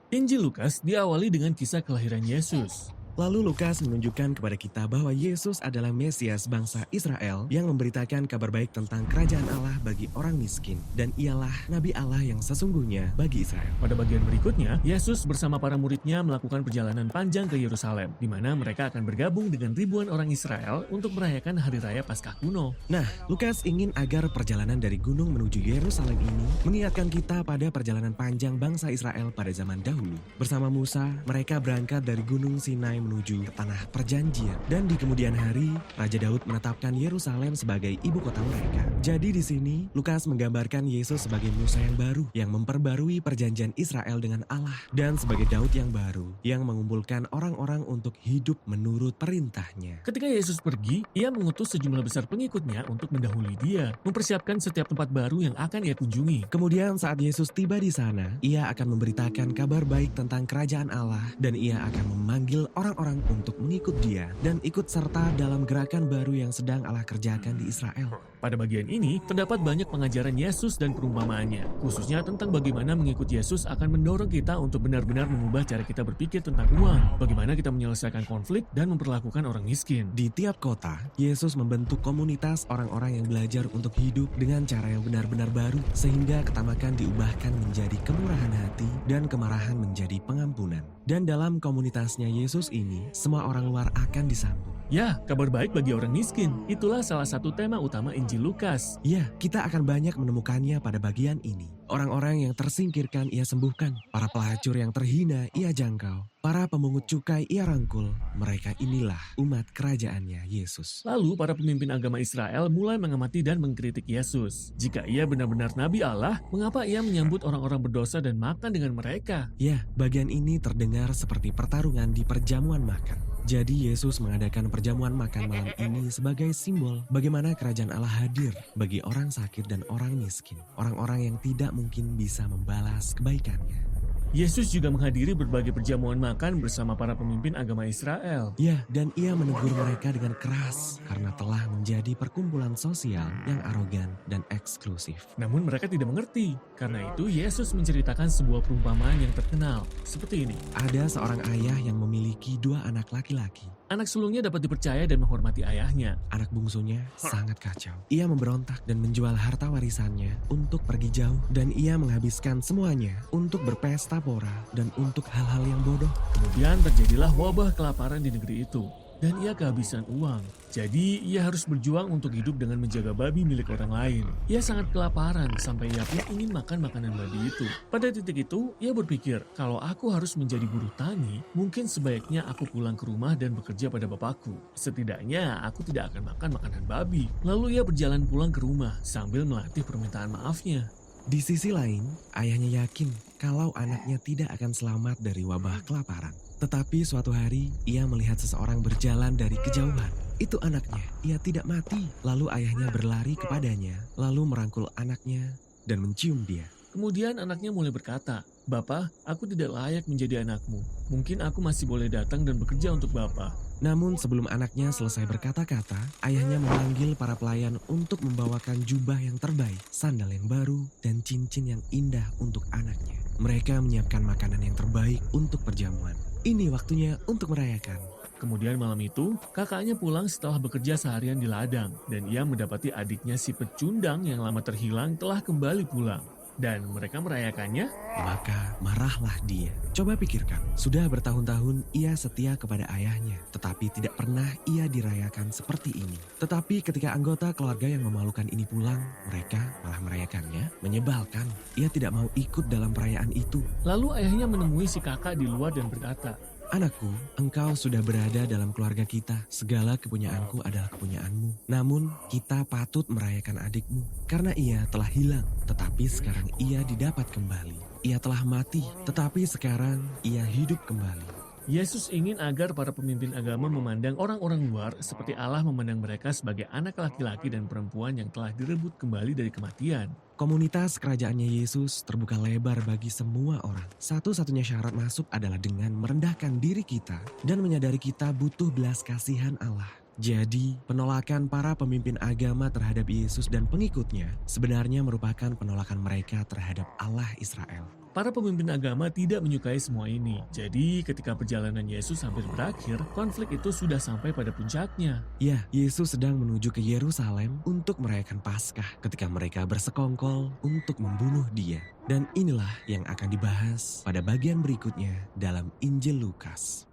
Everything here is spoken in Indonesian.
Injil Lukas diawali dengan kisah kelahiran Yesus. Lalu Lukas menunjukkan kepada kita bahwa Yesus adalah Mesias bangsa Israel yang memberitakan kabar baik tentang kerajaan Allah bagi orang miskin. Dan ialah Nabi Allah yang sesungguhnya bagi Israel. Pada bagian berikutnya, Yesus bersama para muridnya melakukan perjalanan panjang ke Yerusalem, di mana mereka akan bergabung dengan ribuan orang Israel untuk merayakan Hari Raya Paskah kuno. Nah, Lukas ingin agar perjalanan dari gunung menuju Yerusalem ini mengingatkan kita pada perjalanan panjang bangsa Israel pada zaman dahulu. Bersama Musa, mereka berangkat dari Gunung Sinai menuju ke tanah perjanjian. Dan di kemudian hari, Raja Daud menetapkan Yerusalem sebagai ibu kota mereka. Jadi di sini, Lukas menggambarkan Yesus sebagai Musa yang baru, yang memperbarui perjanjian Israel dengan Allah. Dan sebagai Daud yang baru, yang mengumpulkan orang-orang untuk hidup menurut perintahnya. Ketika Yesus pergi, ia mengutus sejumlah besar pengikutnya untuk mendahului dia, mempersiapkan setiap tempat baru yang akan ia kunjungi. Kemudian saat Yesus tiba di sana, ia akan memberitakan kabar baik tentang kerajaan Allah dan ia akan memanggil orang-orang untuk mengikut dia dan ikut serta dalam gerakan baru yang sedang Allah kerjakan di Israel. Pada bagian ini, terdapat banyak pengajaran Yesus dan perumpamaannya, khususnya tentang bagaimana mengikut Yesus akan mendorong kita untuk benar-benar mengubah cara kita berpikir tentang uang, bagaimana kita menyelesaikan konflik dan memperlakukan orang miskin. Di tiap kota, Yesus membentuk komunitas orang-orang yang belajar untuk hidup dengan cara yang benar-benar baru, sehingga ketamakan diubahkan menjadi kemurahan hati dan kemarahan menjadi pengampunan. Dan dalam komunitasnya Yesus ini, semua orang luar akan disambut. Ya, kabar baik bagi orang miskin. Itulah salah satu tema utama Injil Lukas. Ya, kita akan banyak menemukannya pada bagian ini. Orang-orang yang tersingkirkan ia sembuhkan, para pelacur yang terhina ia jangkau, para pemungut cukai ia rangkul. Mereka inilah umat kerajaannya Yesus. Lalu para pemimpin agama Israel mulai mengamati dan mengkritik Yesus. Jika ia benar-benar Nabi Allah, mengapa ia menyambut orang-orang berdosa dan makan dengan mereka? Ya, bagian ini terdengar seperti pertarungan di perjamuan makan. Jadi Yesus mengadakan perjamuan makan malam ini sebagai simbol bagaimana kerajaan Allah hadir bagi orang sakit dan orang miskin. Orang-orang yang tidak mungkin bisa membalas kebaikannya. Yesus juga menghadiri berbagai perjamuan makan bersama para pemimpin agama Israel. Ya, dan ia menegur mereka dengan keras karena telah menjadi perkumpulan sosial yang arogan dan eksklusif. Namun mereka tidak mengerti. Karena itu Yesus menceritakan sebuah perumpamaan yang terkenal. Seperti ini. Ada seorang ayah yang memiliki 2 anak laki-laki. Anak sulungnya dapat dipercaya dan menghormati ayahnya. Anak bungsunya sangat kacau. Ia memberontak dan menjual harta warisannya untuk pergi jauh. Dan ia menghabiskan semuanya untuk berpesta pora dan untuk hal-hal yang bodoh. Kemudian terjadilah wabah kelaparan di negeri itu. Dan ia kehabisan uang. Jadi ia harus berjuang untuk hidup dengan menjaga babi milik orang lain. Ia sangat kelaparan sampai ia pun ingin makan makanan babi itu. Pada titik itu, ia berpikir, kalau aku harus menjadi buruh tani, mungkin sebaiknya aku pulang ke rumah dan bekerja pada bapakku. Setidaknya aku tidak akan makan makanan babi. Lalu ia berjalan pulang ke rumah sambil melatih permintaan maafnya. Di sisi lain, ayahnya yakin kalau anaknya tidak akan selamat dari wabah kelaparan. Tetapi suatu hari, ia melihat seseorang berjalan dari kejauhan. Itu anaknya, ia tidak mati. Lalu ayahnya berlari kepadanya, lalu merangkul anaknya dan mencium dia. Kemudian anaknya mulai berkata, "Bapak, aku tidak layak menjadi anakmu. Mungkin aku masih boleh datang dan bekerja untuk Bapak." Namun sebelum anaknya selesai berkata-kata, ayahnya memanggil para pelayan untuk membawakan jubah yang terbaik, sandal yang baru, dan cincin yang indah untuk anaknya. Mereka menyiapkan makanan yang terbaik untuk perjamuan. Ini waktunya untuk merayakan. Kemudian malam itu, kakaknya pulang setelah bekerja seharian di ladang. Dan ia mendapati adiknya si pecundang yang lama terhilang telah kembali pulang. Dan mereka merayakannya. Maka marahlah dia. Coba pikirkan, sudah bertahun-tahun ia setia kepada ayahnya, tetapi tidak pernah ia dirayakan seperti ini. Tetapi ketika anggota keluarga yang memalukan ini pulang, mereka malah merayakannya. Menyebalkan, ia tidak mau ikut dalam perayaan itu. Lalu ayahnya menemui si kakak di luar dan berkata, Anakku, engkau sudah berada dalam keluarga kita. Segala kepunyaanku adalah kepunyaanmu. Namun, kita patut merayakan adikmu. Karena ia telah hilang, tetapi sekarang ia didapat kembali. Ia telah mati, tetapi sekarang ia hidup kembali. Yesus ingin agar para pemimpin agama memandang orang-orang luar seperti Allah memandang mereka sebagai anak laki-laki dan perempuan yang telah direbut kembali dari kematian. Komunitas kerajaannya Yesus terbuka lebar bagi semua orang. Satu-satunya syarat masuk adalah dengan merendahkan diri kita dan menyadari kita butuh belas kasihan Allah. Jadi, penolakan para pemimpin agama terhadap Yesus dan pengikutnya sebenarnya merupakan penolakan mereka terhadap Allah Israel. Para pemimpin agama tidak menyukai semua ini. Jadi ketika perjalanan Yesus hampir berakhir, konflik itu sudah sampai pada puncaknya. Ya, Yesus sedang menuju ke Yerusalem untuk merayakan Paskah ketika mereka bersekongkol untuk membunuh dia. Dan inilah yang akan dibahas pada bagian berikutnya dalam Injil Lukas.